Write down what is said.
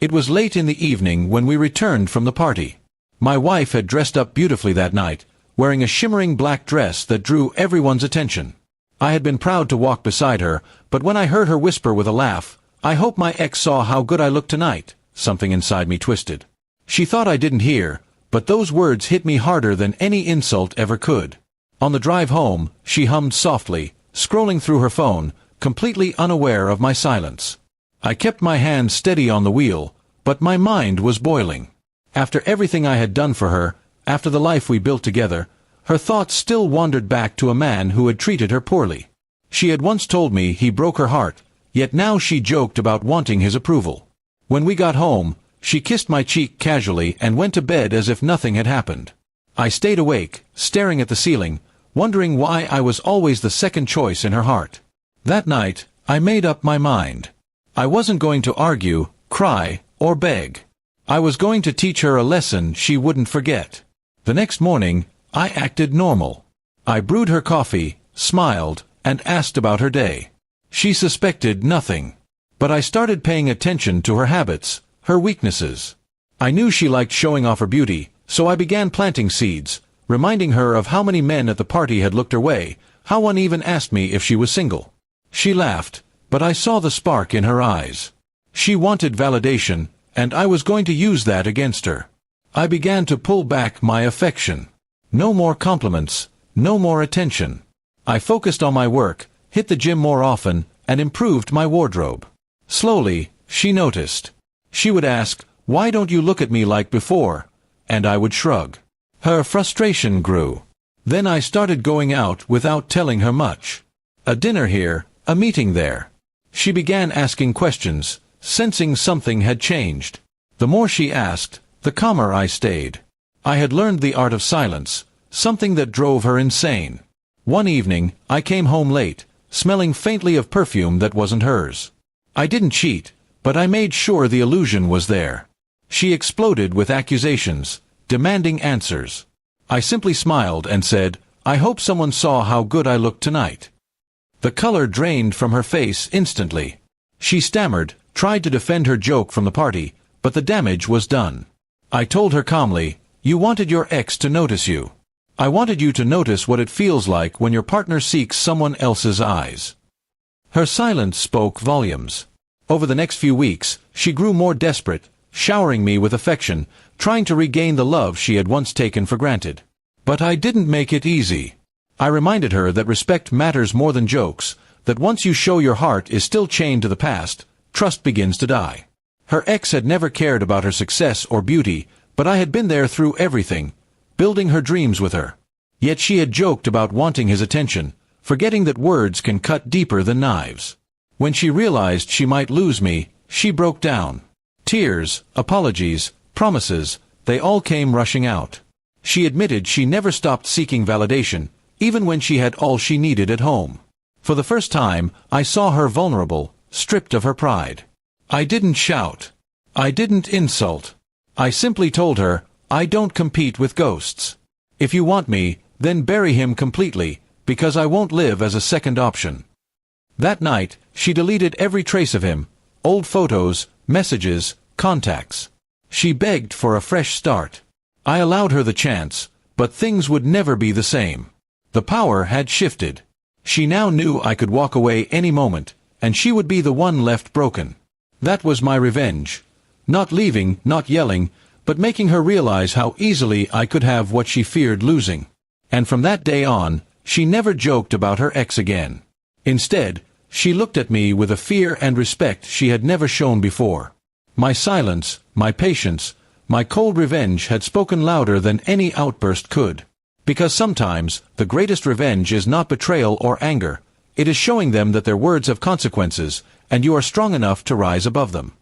It was late in the evening when we returned from the party. My wife had dressed up beautifully that night, wearing a shimmering black dress that drew everyone's attention. I had been proud to walk beside her, but when I heard her whisper with a laugh, "I hope my ex saw how good I look tonight," something inside me twisted. She thought I didn't hear, but those words hit me harder than any insult ever could. On the drive home, she hummed softly, scrolling through her phone, completely unaware of my silence. I kept my hand steady on the wheel, but my mind was boiling. After everything I had done for her, after the life we built together, her thoughts still wandered back to a man who had treated her poorly. She had once told me he broke her heart, yet now she joked about wanting his approval. When we got home, she kissed my cheek casually and went to bed as if nothing had happened. I stayed awake, staring at the ceiling, wondering why I was always the second choice in her heart. That night, I made up my mind. I wasn't going to argue, cry, or beg. I was going to teach her a lesson she wouldn't forget. The next morning, I acted normal. I brewed her coffee, smiled, and asked about her day. She suspected nothing. But I started paying attention to her habits, her weaknesses. I knew she liked showing off her beauty, so I began planting seeds, reminding her of how many men at the party had looked her way, how one even asked me if she was single. She laughed, but I saw the spark in her eyes. She wanted validation, and I was going to use that against her. I began to pull back my affection. No more compliments, no more attention. I focused on my work, hit the gym more often, and improved my wardrobe. Slowly, she noticed. She would ask, "Why don't you look at me like before?" And I would shrug. Her frustration grew. Then I started going out without telling her much. A dinner here, a meeting there. She began asking questions, sensing something had changed. The more she asked, the calmer I stayed. I had learned the art of silence, something that drove her insane. One evening, I came home late, smelling faintly of perfume that wasn't hers. I didn't cheat, but I made sure the illusion was there. She exploded with accusations, demanding answers. I simply smiled and said, "I hope someone saw how good I looked tonight." The color drained from her face instantly. She stammered, tried to defend her joke from the party, but the damage was done. I told her calmly, "You wanted your ex to notice you. I wanted you to notice what it feels like when your partner seeks someone else's eyes." Her silence spoke volumes. Over the next few weeks, she grew more desperate, showering me with affection, trying to regain the love she had once taken for granted. But I didn't make it easy. I reminded her that respect matters more than jokes, that once you show your heart is still chained to the past, trust begins to die. Her ex had never cared about her success or beauty, but I had been there through everything, building her dreams with her. Yet she had joked about wanting his attention, forgetting that words can cut deeper than knives. When she realized she might lose me, she broke down. Tears, apologies, promises, they all came rushing out. She admitted she never stopped seeking validation, even when she had all she needed at home. For the first time, I saw her vulnerable, stripped of her pride. I didn't shout. I didn't insult. I simply told her, "I don't compete with ghosts. If you want me, then bury him completely, because I won't live as a second option." That night, she deleted every trace of him, old photos, messages, contacts. She begged for a fresh start. I allowed her the chance, but things would never be the same. The power had shifted. She now knew I could walk away any moment, and she would be the one left broken. That was my revenge. Not leaving, not yelling, but making her realize how easily I could have what she feared losing. And from that day on, she never joked about her ex again. Instead, she looked at me with a fear and respect she had never shown before. My silence, my patience, my cold revenge had spoken louder than any outburst could. Because sometimes, the greatest revenge is not betrayal or anger. It is showing them that their words have consequences, and you are strong enough to rise above them.